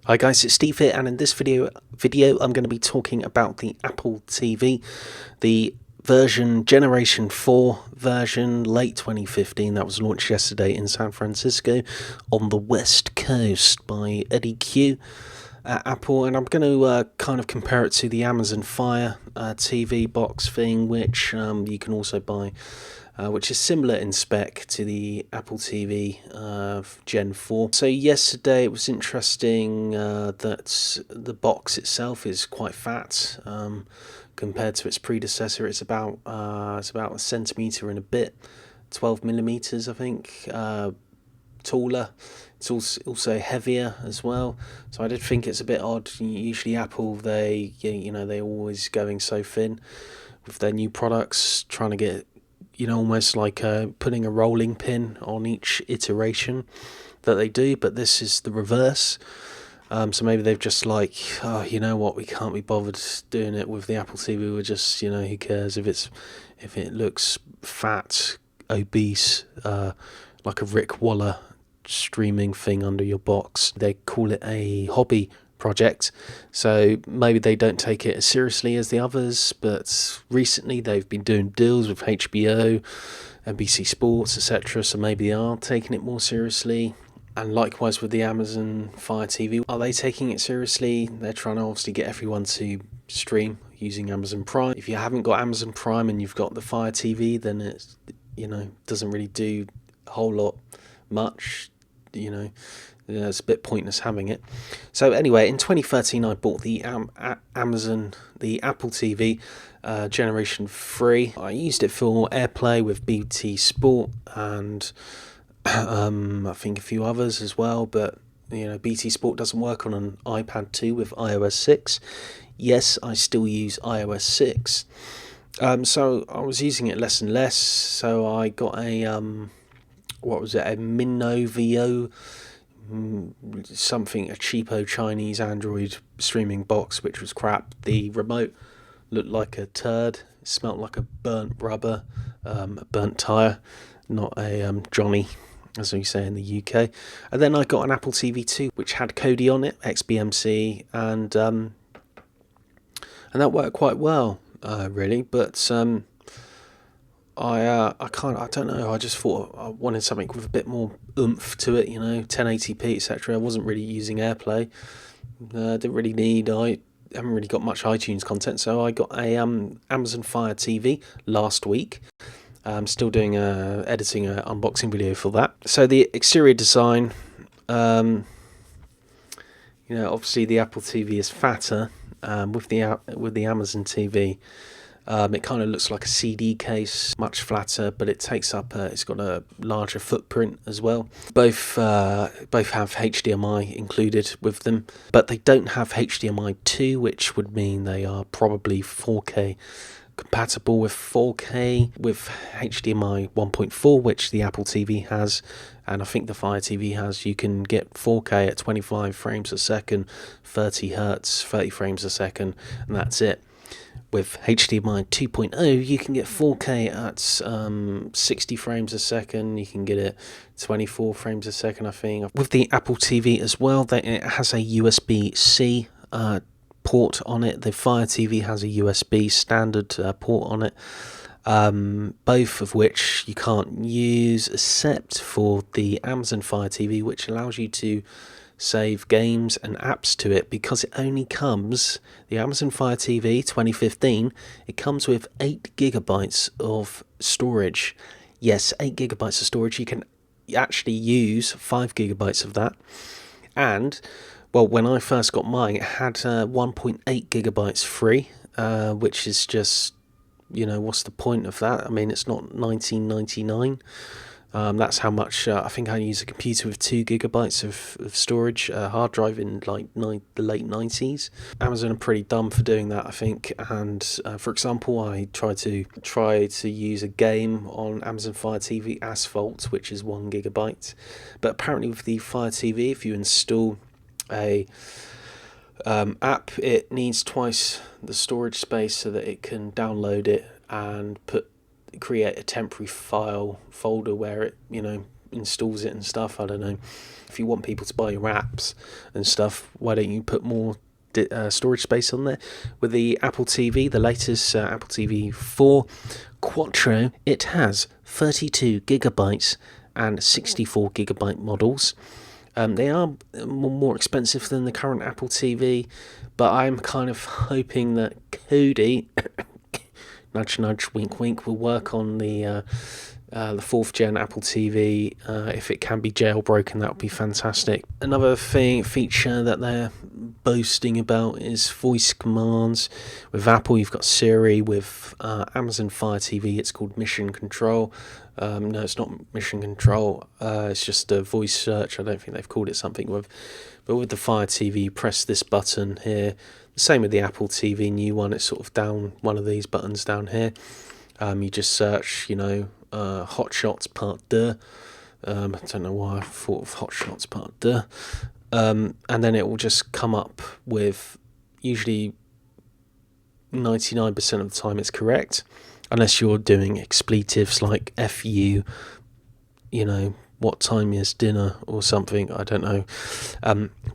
Hi guys, it's Steve here, and in this video I'm going to be talking about the Apple TV, the Generation 4 version, late 2015, that was launched yesterday in San Francisco on the West Coast by Eddie Q at Apple, and I'm going to kind of compare it to the Amazon Fire TV box thing, which you can also buy, which is similar in spec to the Apple TV Gen 4. So yesterday it was interesting that the box itself is quite fat compared to its predecessor. It's about a centimetre and a bit, 12 millimeters, I think, taller. It's also heavier as well, so I did think it's a bit odd. Usually Apple, they're always going so thin with their new products, trying to get, almost like putting a rolling pin on each iteration that they do, but this is the reverse. So maybe they've just like, oh, you know what, we can't be bothered doing it with the Apple TV. We're just, who cares if it looks fat, obese, like a Rick Waller streaming thing under your box. They call it a hobby project, so maybe they don't take it as seriously as the others, but recently they've been doing deals with HBO, NBC Sports, etc., so maybe they are taking it more seriously. And likewise with the Amazon Fire TV, are they taking it seriously? They're trying to obviously get everyone to stream using Amazon Prime. If you haven't got Amazon Prime and you've got the Fire TV, then it's, doesn't really do a whole lot much. It's a bit pointless having it. So anyway, in 2013 I bought the the Apple TV Generation 3. I used it for AirPlay with BT Sport and I think a few others as well, but BT Sport doesn't work on an iPad 2 with iOS 6. Yes, I still use iOS 6. So I was using it less and less, so I got a a Minovio something, a cheapo Chinese Android streaming box, which was crap. The remote looked like a turd, it smelt like a burnt rubber, a burnt tyre, not a Johnny, as we say in the UK. And then I got an Apple TV 2, which had Kodi on it, XBMC, and that worked quite well, really. But I don't know. I just thought I wanted something with a bit more oomph to it, 1080p, etc. I wasn't really using AirPlay. Didn't really need. I haven't really got much iTunes content, so I got a Amazon Fire TV last week. I'm still doing editing an unboxing video for that. So the exterior design, obviously the Apple TV is fatter. With the Amazon TV. It kind of looks like a CD case, much flatter, but it takes up. It's got a larger footprint as well. Both have HDMI included with them, but they don't have HDMI 2, which would mean they are probably 4K compatible with 4K with HDMI 1.4, which the Apple TV has, and I think the Fire TV has. You can get 4K at 25 frames a second, 30 hertz, 30 frames a second, and that's it. With HDMI 2.0, you can get 4K at 60 frames a second. You can get it 24 frames a second, I think. With the Apple TV as well, it has a USB-C port on it. The Fire TV has a USB standard port on it, both of which you can't use except for the Amazon Fire TV, which allows you to save games and apps to it, because it only comes, the Amazon Fire TV 2015, it comes with 8 gigabytes of storage. Yes, 8 gigabytes of storage. You can actually use 5 gigabytes of that. And, well, when I first got mine, it had 1.8 gigabytes free, which is just, what's the point of that? I mean, it's not $19.99. That's how much. I think I use a computer with 2 gigabytes of storage, hard drive in like the late 90s. Amazon are pretty dumb for doing that, I think. And for example, I tried to use a game on Amazon Fire TV Asphalt, which is 1 gigabyte. But apparently with the Fire TV, if you install a app, it needs twice the storage space so that it can download it and create a temporary file folder where it installs it and stuff. I don't know. If you want people to buy your apps and stuff, why don't you put more storage space on there? With the Apple TV, the latest Apple TV 4 Quattro, it has 32 gigabytes and 64 gigabyte models. They are more expensive than the current Apple TV, but I'm kind of hoping that Kodi, nudge nudge, wink wink, will work on the 4th gen Apple TV. If it can be jailbroken, that would be fantastic. Another feature that they're boasting about is voice commands. With Apple, you've got Siri. With Amazon Fire TV, it's called Mission Control. No, it's not Mission Control. It's just a voice search. I don't think they've called it something. But with the Fire TV, you press this button here. The same with the Apple TV new one. It's sort of down one of these buttons down here. You just search, Hot Shots Part 2. I don't know why I thought of Hot Shots Part 2. And then it will just come up with, usually 99% of the time it's correct, unless you're doing expletives like FU, what time is dinner or something, I don't know.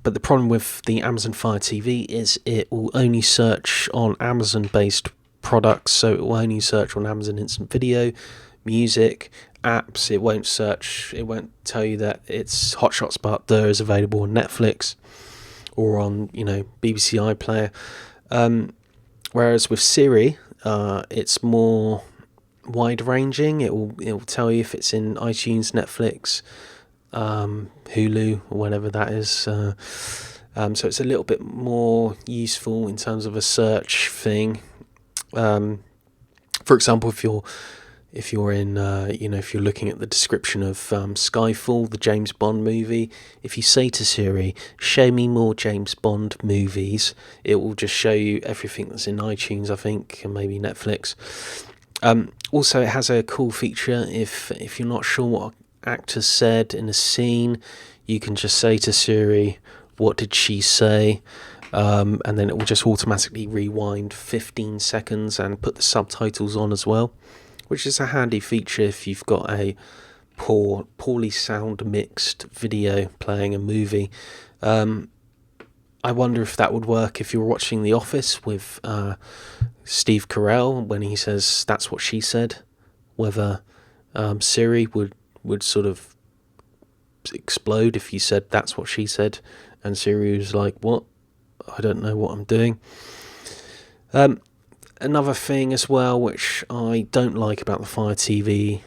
But the problem with the Amazon Fire TV is it will only search on Amazon-based products, so it will only search on Amazon Instant Video, music, apps. It won't tell you that it's Hot Shots Part 2 is available on Netflix or on, BBC iPlayer. Whereas with Siri, it's more wide-ranging. It will tell you if it's in iTunes, Netflix, Hulu, or whatever that is. So it's a little bit more useful in terms of a search thing. For example, if you're in, if you're looking at the description of Skyfall, the James Bond movie, if you say to Siri, show me more James Bond movies, it will just show you everything that's in iTunes, I think, and maybe Netflix. Also, it has a cool feature. If you're not sure what actor said in a scene, you can just say to Siri, what did she say? And then it will just automatically rewind 15 seconds and put the subtitles on as well, which is a handy feature if you've got a poorly sound mixed video playing a movie. I wonder if that would work if you were watching The Office with Steve Carell when he says that's what she said, whether Siri would sort of explode if you said that's what she said and Siri was like, what? I don't know what I'm doing. Another thing as well, which I don't like about the Fire TV,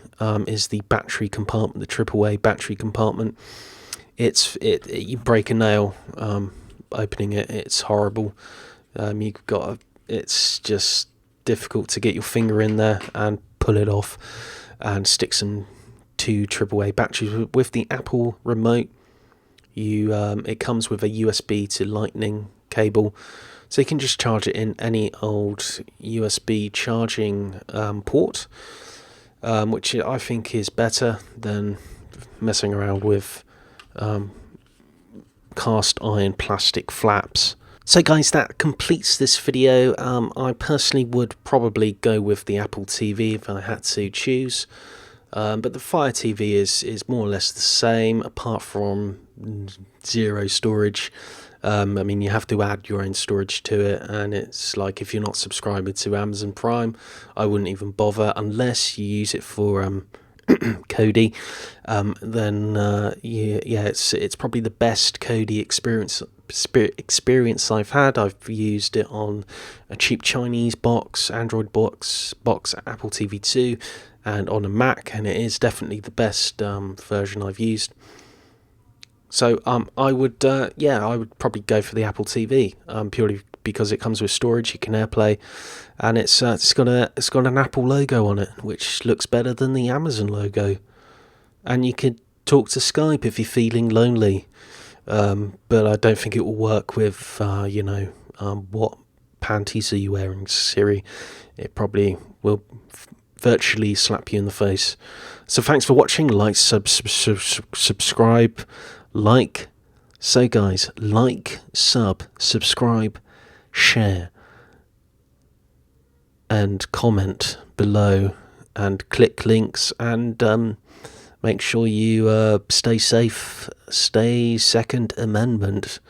is the battery compartment, the AAA battery compartment. You break a nail opening it. It's horrible. It's just difficult to get your finger in there and pull it off and stick some 2 AAA batteries. With the Apple remote, it comes with a USB to Lightning cable, so you can just charge it in any old USB charging port, which I think is better than messing around with cast iron plastic flaps. So guys, that completes this video. I personally would probably go with the Apple TV if I had to choose, but the Fire TV is more or less the same, apart from 0 storage. You have to add your own storage to it, and it's like if you're not subscribed to Amazon Prime, I wouldn't even bother unless you use it for Kodi. Then it's probably the best Kodi experience I've had. I've used it on a cheap Chinese box, Android box, Apple TV 2, and on a Mac, and it is definitely the best version I've used. So I would probably go for the Apple TV, purely because it comes with storage. You can AirPlay, and it's got an Apple logo on it, which looks better than the Amazon logo. And you could talk to Skype if you're feeling lonely, but I don't think it will work with what panties are you wearing, Siri. It probably will virtually slap you in the face. So thanks for watching. Like, subscribe. So guys, like, subscribe, share, and comment below, and click links, and Make sure you stay safe, stay Second Amendment.